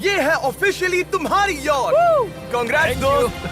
ये है ऑफिशियली तुम्हारी यॉट। कांग्रेट्स दोस्त।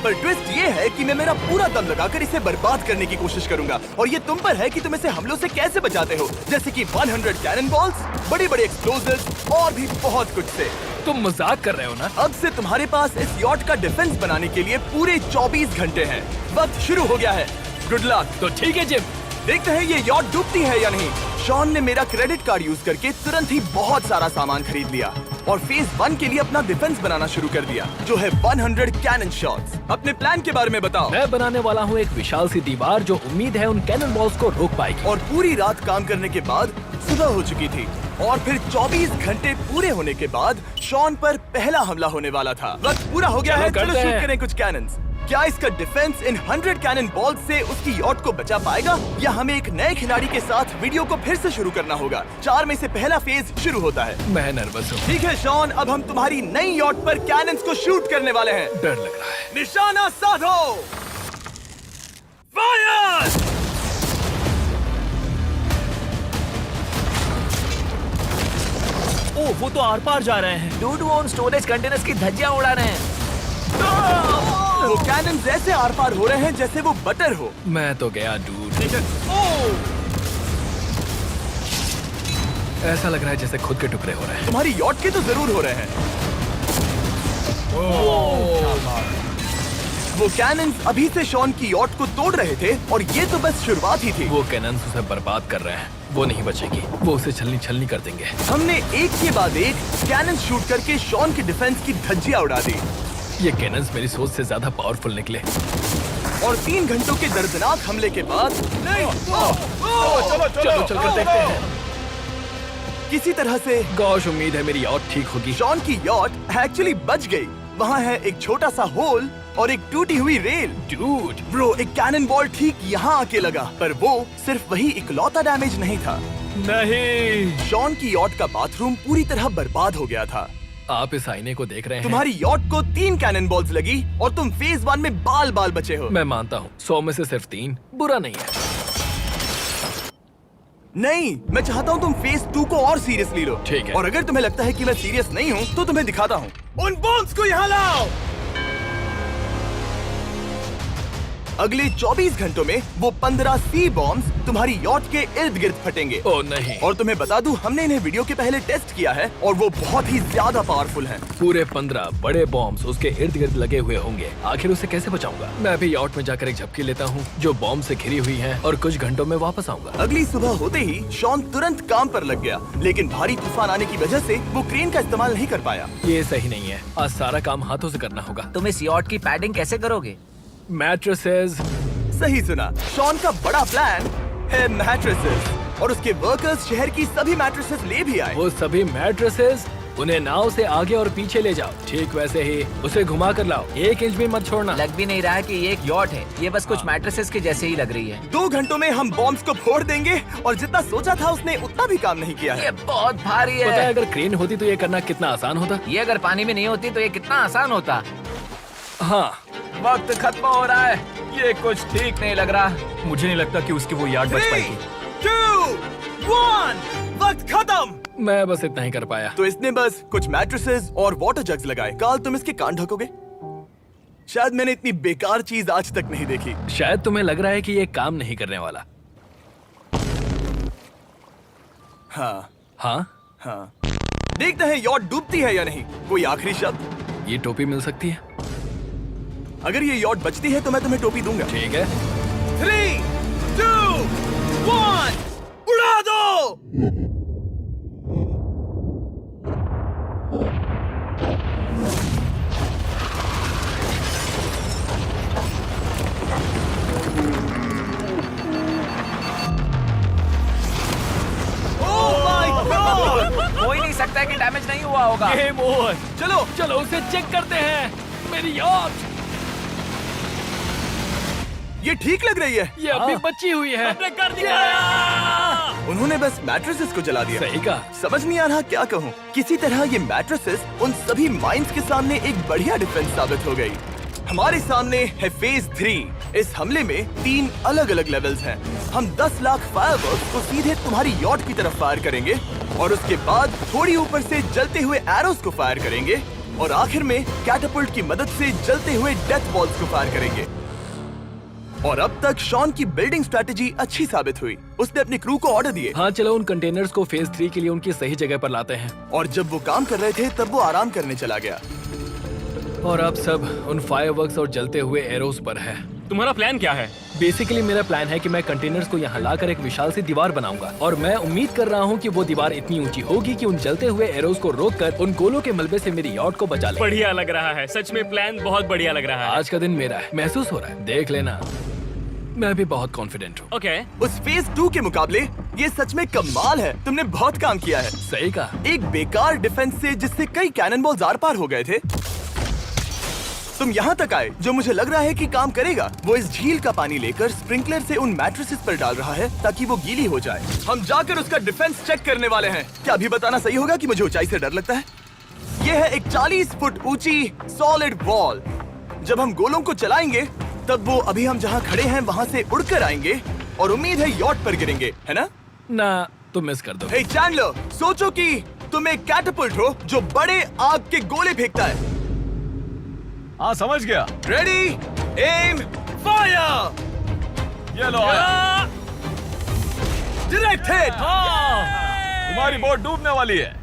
पर ट्विस्ट ये है कि मैं मेरा पूरा दम लगाकर इसे बर्बाद करने की कोशिश करूंगा और ये तुम पर है कि तुम इसे हमलों से कैसे बचाते हो, जैसे कि 100 कैनन बॉल्स, बड़े बड़े एक्सप्लोजिव्स और भी बहुत कुछ से। तुम मजाक कर रहे हो ना? अब से तुम्हारे पास इस यॉट का डिफेंस बनाने के लिए पूरे 24 घंटे हैं। वक्त शुरू हो गया है। Good luck. तो ठीक है जिम, देखते हैं ये यॉट डूबती है या नहीं। शॉन ने मेरा क्रेडिट कार्ड यूज करके तुरंत ही बहुत सारा सामान खरीद लिया और फेज 1 के लिए अपना डिफेंस बनाना शुरू कर दिया, जो है 100 कैनन शॉट्स। अपने प्लान के बारे में बताओ। मैं बनाने वाला हूँ एक विशाल सी दीवार जो उम्मीद है उन कैनन बॉल्स को रोक पाएगी। और पूरी रात काम करने के बाद सुबह हो चुकी थी और फिर 24 घंटे पूरे होने के बाद शॉन पर पहला हमला होने वाला था। वक्त पूरा हो गया है, चलो शूट करें कुछ कैनन्स। क्या इसका डिफेंस इन 100 कैनन बॉल्स से उसकी यॉट को बचा पाएगा या हमें एक नए खिलाड़ी के साथ वीडियो को फिर से शुरू करना होगा? 4 में से पहला फेज शुरू होता है। मैं नर्वस हूँ। ठीक है शॉन, अब हम तुम्हारी नई यॉट पर कैनन्स को शूट करने वाले हैं। डर लग रहा है। निशाना साधो। फायर! ओह, वो तो आर पार जा रहे हैं। डूड, वो उन स्टोरेज कंटेनर्स की धज्जियां उड़ा रहे हैं। वो कैनन ऐसे आर पार हो रहे हैं जैसे वो बटर हो। मैं तो गया डूड। ठीक है। ऐसा लग रहा है जैसे खुद के टुकड़े हो रहे हैं। तुम्हारी यॉट के तो जरूर हो रहे हैं। वो कैनन अभी से शॉन की यॉट को तोड़ रहे थे और ये तो बस शुरुआत ही थी। वो कैनन उसे बर्बाद कर रहे हैं। वो नहीं बचेगी। वो उसे छलनी छलनी कर देंगे। हमने एक के बाद एक कैनन शूट करके शॉन की डिफेंस की धज्जियां उड़ा दी। ये कैनन्स मेरी सोच से ज्यादा पावरफुल निकले। और 3 घंटों के दर्दनाक हमले के बाद चलो चलकर देखते हैं। किसी तरह से गॉश, उम्मीद है मेरी यॉट ठीक होगी। शॉन की यॉट एक्चुअली बच गई। वहाँ है एक छोटा सा होल और एक टूटी हुई रेल। डूड, ब्रो, एक कैनन बॉल ठीक यहाँ आके लगा, पर वो सिर्फ वही इकलौता डैमेज नहीं था। नहीं। शॉन की यॉट का बाथरूम पूरी तरह बर्बाद हो गया था। आप इस आईने को देख रहे हैं? तुम्हारी यॉट को 3 कैनन बॉल्स लगी और तुम फेज 1 में बाल बाल बचे हो। मैं मानता हूँ 100 में से सिर्फ 3 बुरा नहीं है। नहीं, मैं चाहता हूँ तुम फेज 2 को और सीरियसली लो। ठीक है। और अगर तुम्हें लगता है कि मैं सीरियस नहीं हूँ तो तुम्हें दिखाता हूँ। उन बॉम्ब्स को यहाँ लाओ। अगले 24 घंटों में वो 15 सी बॉम्ब्स तुम्हारी यॉट के इर्द गिर्द फटेंगे। ओह नहीं। और तुम्हें बता दूं, हमने इन्हें वीडियो के पहले टेस्ट किया है और वो बहुत ही ज्यादा पावरफुल हैं। पूरे 15 बड़े बॉम्ब्स उसके इर्द गिर्द लगे हुए होंगे। आखिर उसे कैसे बचाऊंगा? मैं अभी यॉट में जाकर एक झपकी लेता हूँ जो बॉम्ब से घिरी हुई है और कुछ घंटों में वापस आऊंगा। अगली सुबह होते ही शॉन तुरंत काम पर लग गया, लेकिन भारी तूफान आने की वजह से वो क्रेन का इस्तेमाल नहीं कर पाया। ये सही नहीं है। आज सारा काम हाथों से करना होगा। तुम इस यॉट की पैडिंग कैसे करोगे? मैट्रेसेस। सही सुना, शॉन का बड़ा प्लान है मैट्रेसेस और उसके वर्कर्स शहर की सभी मैट्रेसेस ले भी आए। वो सभी मैट्रेसेस उन्हें नाव से आगे और पीछे ले जाओ। ठीक वैसे ही उसे घुमा कर लाओ। 1 इंच भी मत छोड़ना। लग भी नहीं रहा है कि ये एक यॉट है। ये बस कुछ मैट्रेसेस के जैसे ही लग रही है। 2 घंटों में हम बॉम्ब्स को फोड़ देंगे और जितना सोचा था उसने उतना भी काम नहीं किया है। ये बहुत भारी पता है है। अगर क्रेन होती तो ये करना कितना आसान होता। ये अगर पानी में नहीं होती तो ये कितना आसान होता। हाँ, वक्त खत्म हो रहा है। ये कुछ ठीक नहीं लग रहा। मुझे नहीं लगता कि उसकी वो याद बच 3, पाएगी। 2, 1, वक्त खत्म। मैं बस इतना ही कर पाया। तो इसने बस कुछ मैट्रेसेस और वाटर जग्स लगाए। काल, तुम इसके कान ढकोगे? शायद मैंने इतनी बेकार चीज आज तक नहीं देखी। शायद तुम्हें लग रहा है कि ये काम नहीं करने वाला। हाँ हाँ, हाँ, देखते हैं यॉट डूबती है या नहीं। कोई आखिरी शब्द? ये टोपी मिल सकती है। अगर ये यॉट बचती है तो मैं तुम्हें टोपी दूंगा। ठीक है। 3, 2, 1, उड़ा दो। हो ही नहीं सकता है कि डैमेज नहीं हुआ होगा। Game over. चलो चलो उसे चेक करते हैं। मेरी यॉट ये ठीक लग रही है। ये अभी बची हुई है। कर दिया। उन्होंने बस मैट्रेसेस को जला दिया। सही कहा। समझ नहीं आ रहा क्या कहूँ। किसी तरह ये मैट्रेसेस उन सभी माइंस के सामने एक बढ़िया डिफेंस साबित हो गई। हमारे सामने है फेज 3। इस हमले में 3 अलग अलग लेवल्स हैं। हम 10 लाख फायरवर्क्स को सीधे तुम्हारी यॉट की तरफ फायर करेंगे और उसके बाद थोड़ी ऊपर से जलते हुए एरोस को फायर करेंगे और आखिर में कैटापल्ट की मदद से जलते हुए डेथ बॉल्स को फायर करेंगे। और अब तक शॉन की बिल्डिंग स्ट्रेटेजी अच्छी साबित हुई। उसने अपनी क्रू को ऑर्डर दिए हाँ चलो उन कंटेनर्स को फेज 3 के लिए उनकी सही जगह पर लाते हैं। और जब वो काम कर रहे थे तब वो आराम करने चला गया। और अब सब उन फायरवर्क्स और जलते हुए एरोस पर है। तुम्हारा प्लान क्या है? बेसिकली मेरा प्लान है कि मैं कंटेनर्स को यहाँ लाकर एक विशाल सी दीवार बनाऊंगा और मैं उम्मीद कर रहा हूँ कि वो दीवार इतनी ऊंची होगी कि उन जलते हुए एरोस को रोककर उन गोलों के मलबे से मेरी यॉट को बचा ले। बढ़िया लग रहा है, सच में प्लान बहुत बढ़िया लग रहा है। आज का दिन मेरा है, महसूस हो रहा है, देख लेना। मैं भी बहुत कॉन्फिडेंट हूँ। ओके। उस फेज 2 के मुकाबले ये सच में कमाल है। तुमने बहुत काम किया है। सही कहा। एक बेकार डिफेंस से जिससे कई कैनन बॉल्स आर पार हो गए थे, तुम यहाँ तक आए जो मुझे लग रहा है कि काम करेगा। वो इस झील का पानी लेकर स्प्रिंकलर से उन मैट्रेसेस पर डाल रहा है ताकि वो गीली हो जाए। हम जाकर उसका डिफेंस चेक करने वाले हैं। क्या अभी बताना सही होगा कि मुझे ऊंचाई से डर लगता है? ये है एक 40 फुट ऊंची सॉलिड वॉल। जब हम गोलों को चलाएंगे तब वो अभी हम जहाँ खड़े हैं वहाँ से उड़कर आएंगे और उम्मीद है यॉट पर गिरेंगे, है ना? ना तुम मिस कर दो। हे चैंडलर, सोचो कि तुम एक कैटापल्ट हो जो बड़े आग के गोले फेंकता है। हाँ समझ गया। Ready, aim, fire. ये लो आया। Direct hit. तुम्हारी बोट डूबने वाली है।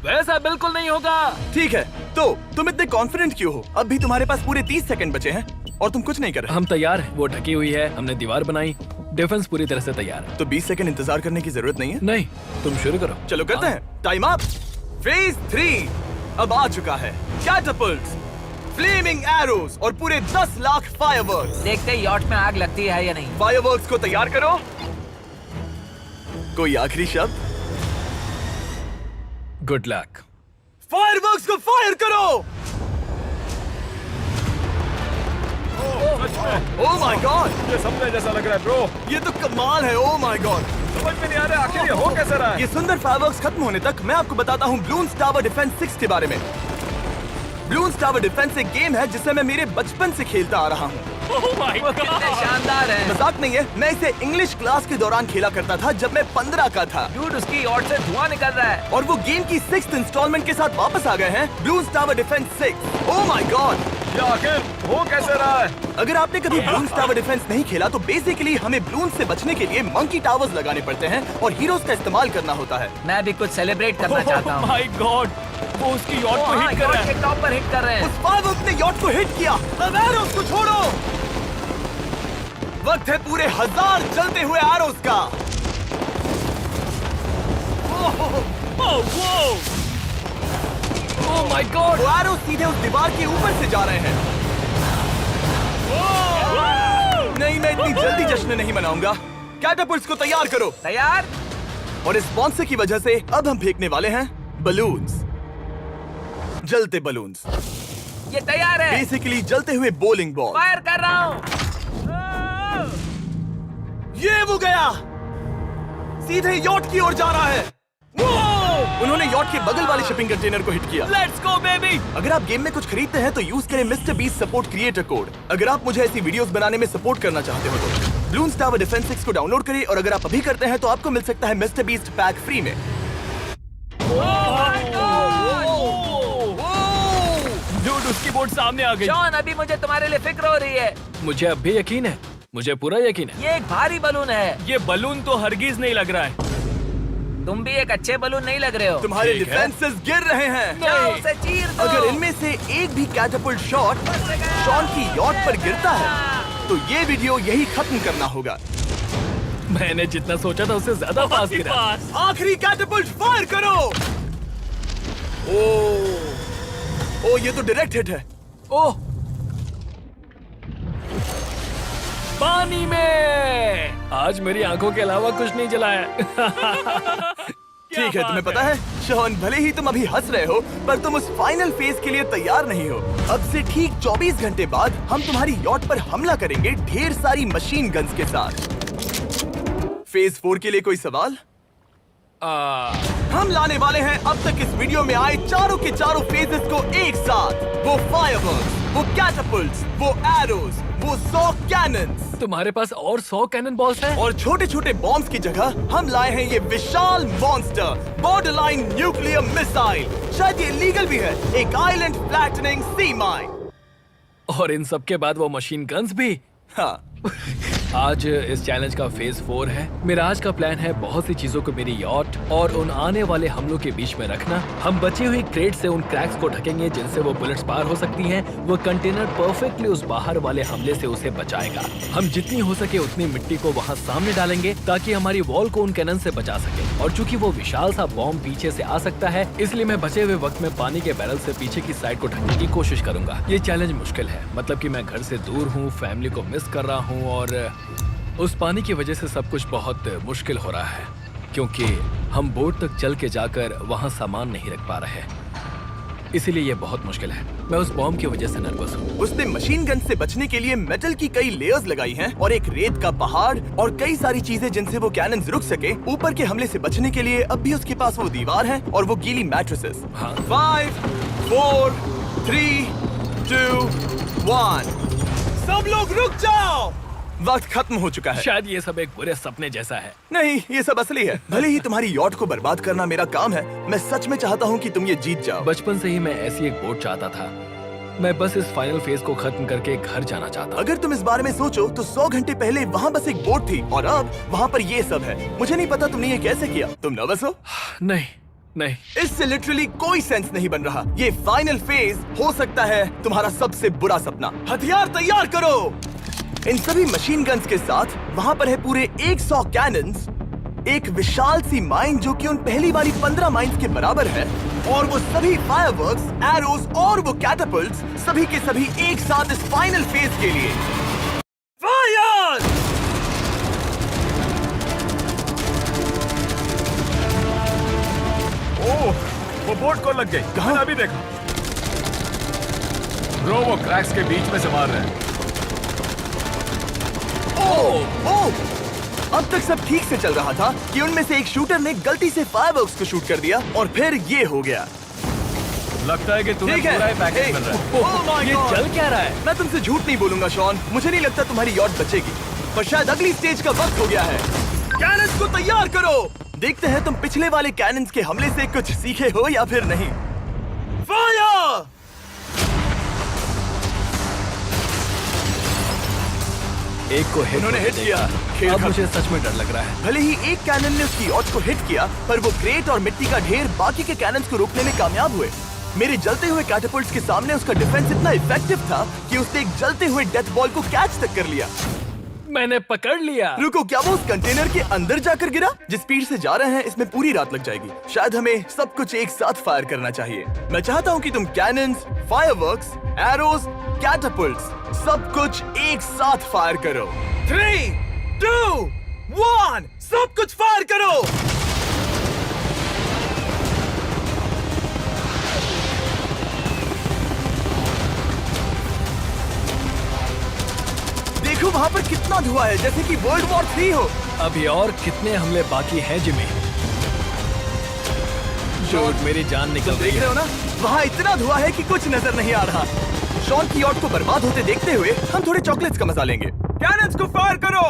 वैसा बिल्कुल नहीं होगा। ठीक है, तो तुम इतने कॉन्फिडेंट क्यों हो? अब भी तुम्हारे पास पूरे 30 सेकंड बचे हैं और तुम कुछ नहीं कर रहे। हम तैयार हैं, वो ढकी हुई है, हमने दीवार बनाई, डिफेंस पूरी तरह से तैयार है। तो 20 सेकंड इंतजार करने की जरूरत नहीं है। नहीं, तुम शुरू करो। चलो करते हैं। Time up. फेज 3 अब आ चुका है। कैटापल्ट्स, फ्लेमिंग एरोस और पूरे 10 लाख फायरवर्क्स। देखते ही यॉट में आग लगती है या नहीं। फायरवर्क्स को तैयार करो। कोई आखिरी शब्द? Good luck. फायरवर्क्स को फायर करो। ओह माय गॉड, ये सपने जैसा लग रहा है ब्रो। ये तो कमाल है। ओह माय गॉड, समझ में नहीं आ रहा आखिर ये हो कैसे रहा है। ये सुंदर फायरवर्क्स खत्म होने तक मैं आपको बताता हूँ ब्लून्स टावर डिफेंस 6 के बारे में। ब्लून्स टावर डिफेंस एक गेम है जिसे मैं मेरे बचपन से खेलता आ रहा हूँ। Oh my वो कितने God! शानदार है। मजाक नहीं है, मैं इसे इंग्लिश क्लास के दौरान खेला करता था जब मैं 15 का था। डूड उसकी यॉट से धुआं निकल रहा है। और वो गेम की 6th इंस्टॉलमेंट के साथ वापस आ गए हैं, balloons tower defence 6। Oh my God, ये आखिर हो कैसे रहा है। अगर आपने कभी ब्लून्स टावर डिफेंस नहीं खेला तो बेसिकली हमें ब्लून्स से बचने के लिए मंकी टावर्स लगाने पड़ते हैं और हीरोज का इस्तेमाल करना होता है। मैं भी कुछ सेलिब्रेट करना चाहता हूँ। Oh my God! वो उसकी यॉट को हिट कर रहा है। टॉप पर हिट कर रहे हैं। उस फायरवर्क ने यॉट को हिट किया। अब एरोस को छोड़ो। वक्त है पूरे 1000 जलते हुए एरोस का। ओह माय गॉड, वो एरोस सीधे उस दीवार के ऊपर से जा रहे हैं। नहीं, मैं इतनी जल्दी जश्न नहीं मनाऊंगा। कैटापल्ट्स को तैयार करो। तैयार। और इस स्पॉन्सर की वजह से अब हम फेंकने वाले हैं बलून्स, जलते बलून्स। ये तैयार है। बेसिकली जलते हुए बोलिंग बॉल। फायर कर रहा हूँ। ये वो गया, सीधे यॉट की ओर जा रहा है। उन्होंने यॉट के बगल वाले शिपिंग कंटेनर को हिट किया। Let's go baby! अगर आप गेम में कुछ खरीदते हैं तो यूज करें mister beast support creator code. अगर आप मुझे ऐसी वीडियोस बनाने में सपोर्ट करना चाहते हो तो ब्लून्स टावर डिफेंस 6 को डाउनलोड करें और अगर आप अभी करते हैं तो आपको मिल सकता है मिस्टर बीस्ट पैक फ्री में। Dude, उसकी बोट सामने आ गई। जॉन, अभी मुझे तुम्हारे लिए फिक्र हो रही है। मुझे अब भी यकीन है, मुझे पूरा यकीन है। ये एक भारी बलून है। ये बलून तो हरगिज नहीं लग रहा है। तुम भी एक अच्छे बलून नहीं लग रहे हो। तुम्हारे ठीक है। डिफेंसेस गिर रहे हैं। जाओ, उसे चीर दो। अगर इनमें से एक भी कैटापल्ट शॉट शॉन की यॉट पर गिरता है तो ये वीडियो यही खत्म करना होगा। मैंने जितना सोचा था उससे ज्यादा पास गिरा। पास। आखिरी कैटापल्ट फायर करो। ओ, ये तो डायरेक्ट हिट है। ओह, पानी में। आज मेरी आंखों के अलावा कुछ नहीं जला है। ठीक है, तुम्हें पता है शॉन, भले ही तुम अभी हंस रहे हो पर तुम उस फाइनल फेज के लिए तैयार नहीं हो। अब से ठीक 24 घंटे बाद हम तुम्हारी यॉट पर हमला करेंगे ढेर सारी मशीन गन्स के साथ। फेज 4 के लिए कोई सवाल? हम लाने वाले हैं अब तक इस वीडियो में आए चारों के चारों फेजेस को एक साथ। वो फायरवर्क्स, वो कैटapults, वो एरोज, वो 100 कैनन्स तुम्हारे पास और 100 कैनन बॉल्स हैं? और छोटे छोटे बॉम्ब्स की जगह हम लाए हैं ये विशाल मॉन्स्टर बॉर्डरलाइन न्यूक्लियर मिसाइल। शायद ये लीगल भी है, एक आइलैंड फ्लैटनिंग सी माइन। और इन सब के बाद वो मशीन गन्स भी। हाँ, आज इस चैलेंज का फेज 4 है। मेरा आज का प्लान है बहुत सी चीजों को मेरी यॉट और उन आने वाले हमलों के बीच में रखना। हम बची हुई क्रेट से उन क्रैक्स को ढकेंगे जिनसे वो बुलेट्स पार हो सकती हैं। वो कंटेनर परफेक्टली उस बाहर वाले हमले से उसे बचाएगा। हम जितनी हो सके उतनी मिट्टी को वहाँ सामने डालेंगे ताकि हमारी वॉल को उन कैनन से बचा सके। और चूंकि वो विशाल सा बॉम्ब पीछे से आ सकता है, इसलिए मैं बचे हुए वक्त में पानी के बैरल से पीछे की साइड को ढकने की कोशिश करूंगा। ये चैलेंज मुश्किल है, मतलब कि मैं घर से दूर हूँ, फैमिली को मिस कर रहा हूँ और उस पानी की वजह से सब कुछ बहुत मुश्किल हो रहा है क्योंकि हम बोट तक चल के जाकर वहाँ सामान नहीं रख पा रहे। इसीलिए ये बहुत मुश्किल है। मैं उस बॉम्ब की वजह से नर्वस हूँ। उसने मशीन गन से बचने के लिए मेटल की कई लेयर्स लगाई हैं और एक रेत का पहाड़ और कई सारी चीजें जिनसे वो कैनन्स रुक सके। ऊपर के हमले से बचने के लिए अब भी उसके पास वो दीवार है और वो गीली मैट्रेसेस। हाँ। 5, 4, 3, 2, 1 सब लोग रुक जाओ, वक्त खत्म हो चुका है। शायद ये सब एक बुरे सपने जैसा है। नहीं, ये सब असली है। भले ही तुम्हारी यॉट को बर्बाद करना मेरा काम है, मैं सच में चाहता हूँ कि तुम ये जीत जाओ। बचपन से ही मैं ऐसी एक बोट चाहता था। मैं बस इस फाइनल फेज को खत्म करके घर जाना चाहता। अगर तुम इस बारे में सोचो तो 100 घंटे पहले वहाँ बस एक बोट थी और अब वहाँ पर ये सब है। मुझे नहीं पता तुमने ये कैसे किया। तुम नर्वस हो? नहीं नहीं, इससे लिटरली कोई सेंस नहीं बन रहा। ये फाइनल फेज हो सकता है तुम्हारा सबसे बुरा सपना। हथियार तैयार करो। इन सभी मशीन गन्स के साथ वहाँ पर है पूरे 100 कैनन्स, एक विशाल सी माइन जो कि उन पहली वाली 15 माइंस के बराबर है, और वो सभी फायरवर्क्स, एरोज और वो कैटapults सभी के सभी एक साथ इस फाइनल फेज के लिए। फायर! ओह, वो बोट को लग गई। कहाँ? अभी देखा। ब्रो, वो क्रैक्स के बीच में से मार रहे हैं। अब तक सब ठीक से चल रहा था कि उनमें से एक शूटर ने गलती से फायरवर्क्स को शूट कर दिया और फिर ये हो गया। लगता है कि तुम्हें ठीक है। पूरा ही पैकेज मिल रहा है। Oh my ये God! चल क्या रहा है? मैं तुमसे झूठ नहीं बोलूंगा शॉन, मुझे नहीं लगता तुम्हारी यॉट बचेगी, पर शायद अगली स्टेज का वक्त हो गया है। कैनन्स को तैयार करो। देखते हैं तुम पिछले वाले कैनन्स के हमले से कुछ सीखे हो या फिर नहीं। फायर! एक को हिट उन्होंने हिट किया। खेल अब खत्म। मुझे सच में डर लग रहा है। भले ही एक कैनन ने उसकी यॉट को हिट किया, पर वो क्रेट और मिट्टी का ढेर बाकी के कैनन्स को रोकने में कामयाब हुए। मेरे जलते हुए कैटapults के सामने उसका डिफेंस इतना इफेक्टिव था कि उसने एक जलते हुए डेथ बॉल को कैच तक कर लिया। मैंने पकड़ लिया। रुको, क्या वो उस कंटेनर के अंदर जाकर गिरा? जिस स्पीड से जा रहे हैं इसमें पूरी रात लग जाएगी। शायद हमें सब कुछ एक साथ फायर करना चाहिए। मैं चाहता हूँ कि तुम कैनन्स, फायरवर्क्स, एरोज, कैटapults सब कुछ एक साथ फायर करो। 3, 2, 1 सब कुछ फायर करो। देखो वहाँ पर कितना धुआं है, जैसे कि वर्ल्ड वॉर 3 हो। अभी और कितने हमले बाकी हैं जिमी? शॉट, मेरी जान निकल रही देख रहे है। हो ना, वहाँ इतना धुआं है कि कुछ नजर नहीं आ रहा। शॉन की यॉट को बर्बाद होते देखते हुए हम थोड़े चॉकलेट्स का मजा लेंगे। कैनन्स को फायर करो।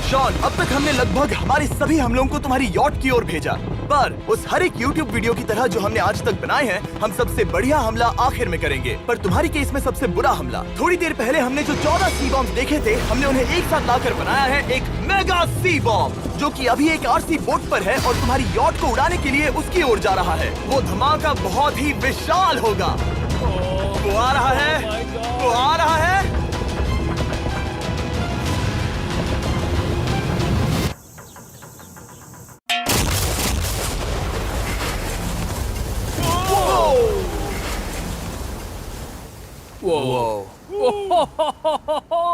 शॉन, अब तक हमने लगभग हमारे सभी हमलों को तुम्हारी यॉट की ओर भेजा, पर उस हर एक YouTube वीडियो की तरह जो हमने आज तक बनाए हैं, हम सबसे बढ़िया हमला आखिर में करेंगे। पर तुम्हारी केस में सबसे बुरा हमला। थोड़ी देर पहले हमने जो 14 सी बॉम्ब देखे थे, हमने उन्हें एक साथ लाकर बनाया है एक मेगा सी बॉम्ब, जो कि अभी एक RC बोट पर है और तुम्हारी यॉट को उड़ाने के लिए उसकी ओर जा रहा है। वो धमाका बहुत ही विशाल होगा। वो आ रहा है, वो आ रहा है।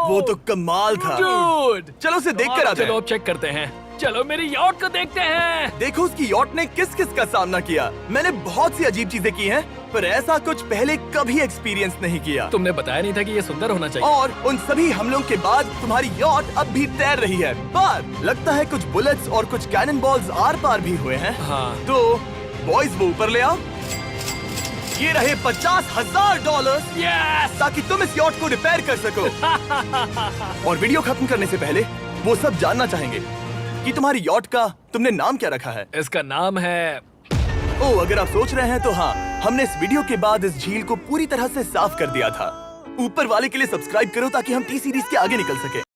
वो तो कमाल था। Dude! चलो उसे देख कर आते चलो हैं। अब चेक करते हैं। चलो मेरी यॉट को देखते हैं। देखो उसकी यॉट ने किस किस का सामना किया। मैंने बहुत सी अजीब चीजें की हैं, पर ऐसा कुछ पहले कभी एक्सपीरियंस नहीं किया। तुमने बताया नहीं था कि ये सुंदर होना चाहिए। और उन सभी हमलों के बाद तुम्हारी यॉट अब भी तैर रही है, पर लगता है कुछ बुलेट्स और कुछ कैनन बॉल्स आर पार भी हुए हैं। हाँ। तो बॉयज वो ऊपर ले आओ। ये रहे $50,000 यस! ताकि तुम इस यॉट को रिपेयर कर सको। और वीडियो खत्म करने से पहले वो सब जानना चाहेंगे कि तुम्हारी यॉट का तुमने नाम क्या रखा है। इसका नाम है ओह, अगर आप सोच रहे हैं तो हाँ, हमने इस वीडियो के बाद इस झील को पूरी तरह से साफ कर दिया था। ऊपर वाले के लिए सब्सक्राइब करो ताकि हम टी सीरीज के आगे निकल सके।